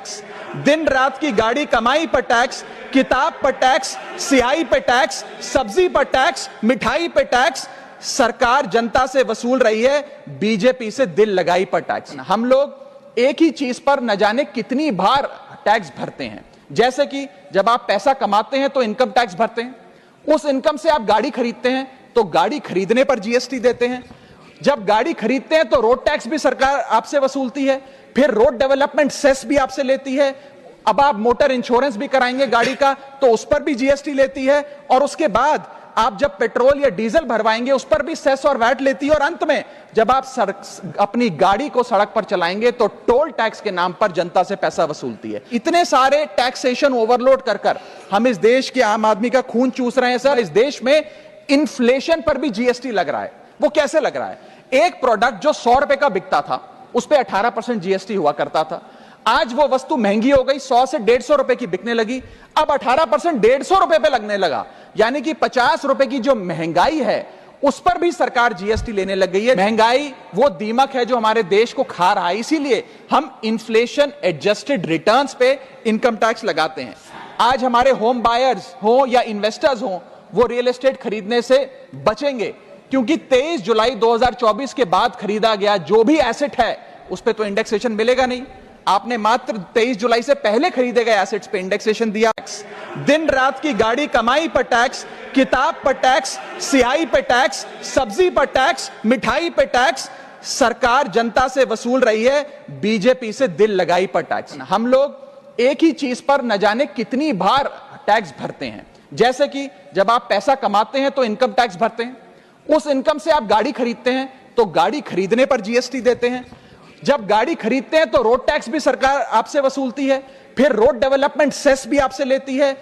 Tax, दिन रात की गाड़ी कमाई पर टैक्स, किताब पर टैक्स, सियाही पे टैक्स, सब्जी पर टैक्स, मिठाई पे टैक्स। सरकार जनता से वसूल रही है बीजेपी से दिल लगाई पर टैक्स। हम लोग एक ही चीज पर न जाने कितनी बार टैक्स भरते हैं। जैसे कि जब आप पैसा कमाते हैं तो इनकम टैक्स भरते हैं, उस इनकम से आप गाड़ी खरीदते हैं तो गाड़ी खरीदने पर जीएसटी देते हैं, जब गाड़ी खरीदते हैं तो रोड टैक्स भी सरकार आपसे वसूलती है, फिर रोड डेवलपमेंट सेस भी आपसे लेती है, अब आप मोटर इंश्योरेंस भी कराएंगे गाड़ी का तो उस पर भी जीएसटी लेती है, और उसके बाद आप जब पेट्रोल या डीजल भरवाएंगे उस पर भी सेस और वैट लेती है, और अंत में जब आप अपनी गाड़ी को सड़क पर चलाएंगे तो टोल टैक्स के नाम पर जनता से पैसा वसूलती है। इतने सारे टैक्सेशन ओवरलोड कर हम इस देश के आम आदमी का खून चूस रहे हैं सर। इस देश में इन्फ्लेशन पर भी जीएसटी लग रहा है। वो कैसे लग रहा है? एक प्रोडक्ट जो 100 रुपए का बिकता था उस पर 18% जीएसटी हुआ करता था, आज वो वस्तु महंगी हो गई, 100 से 150 रुपए की बिकने लगी, अब 18% 150 रुपए पे लगने लगा, यानी कि 50 रुपए की जो महंगाई है उस पर भी सरकार जीएसटी लेने लग गई है। महंगाई वो दीमक है जो हमारे देश को खा रहा है, इसीलिए हम इन्फ्लेशन एडजस्टेड रिटर्न्स पे इनकम टैक्स लगाते हैं। आज हमारे होम बायर्स हो या इन्वेस्टर्स हो, वो रियल एस्टेट खरीदने से बचेंगे, क्योंकि 23 जुलाई 2024 के बाद खरीदा गया जो भी एसेट है उस पर तो इंडेक्सेशन मिलेगा नहीं। आपने मात्र 23 जुलाई से पहले खरीदे गए एसेट्स पे इंडेक्सेशन दिया। दिन रात की गाड़ी कमाई पर टैक्स, किताब पर टैक्स, सियाही पे टैक्स, सब्जी पर टैक्स, मिठाई पे टैक्स। सरकार जनता से वसूल रही है बीजेपी से दिल लगाई पर टैक्स। हम लोग एक ही चीज पर न जाने कितनी बार टैक्स भरते हैं। जैसे कि जब आप पैसा कमाते हैं तो इनकम टैक्स भरते हैं, उस इनकम से आप गाड़ी खरीदते हैं तो गाड़ी खरीदने पर जीएसटी देते हैं, जब गाड़ी खरीदते हैं तो रोड टैक्स भी सरकार आपसे वसूलती है, फिर रोड डेवलपमेंट सेस भी आपसे लेती है,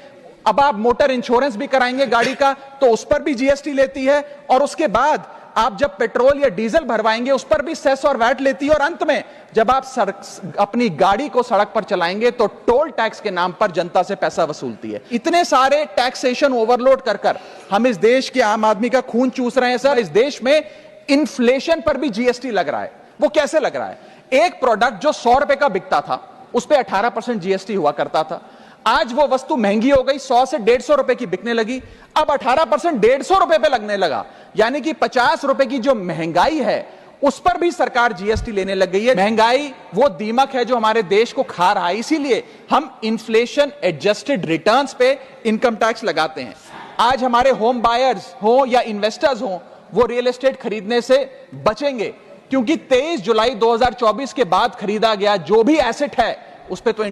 अब आप मोटर इंश्योरेंस भी कराएंगे गाड़ी का तो उस पर भी जीएसटी लेती है, और उसके बाद आप जब पेट्रोल या डीजल भरवाएंगे उस पर भी सेस और वैट लेती है, और अंत में जब आप अपनी गाड़ी को सड़क पर चलाएंगे तो टोल टैक्स के नाम पर जनता से पैसा वसूलती है। इतने सारे टैक्सेशन ओवरलोड कर हम इस देश के आम आदमी का खून चूस रहे हैं सर। इस देश में इन्फ्लेशन पर भी जीएसटी लग रहा है। वो कैसे लग रहा है? एक प्रोडक्ट जो 100 रुपए का बिकता था उस पर 18% जीएसटी हुआ करता था, आज वो वस्तु महंगी हो गई, 100 से 150 रुपए की बिकने लगी, अब 18% 150 रुपए पे लगने लगा, यानी कि 50 रुपए की जो महंगाई है उस पर भी सरकार जीएसटी लेने लग गई है। महंगाई वो दीमक है जो हमारे देश को खा रहा है, इसीलिए हम इन्फ्लेशन एडजस्टेड रिटर्न्स पे इनकम टैक्स लगाते हैं। आज हमारे होम बायर्स हो या इन्वेस्टर्स हो, वो रियल एस्टेट खरीदने से बचेंगे, क्योंकि 23 जुलाई 2024 के बाद खरीदा गया जो भी एसेट है उस पे तो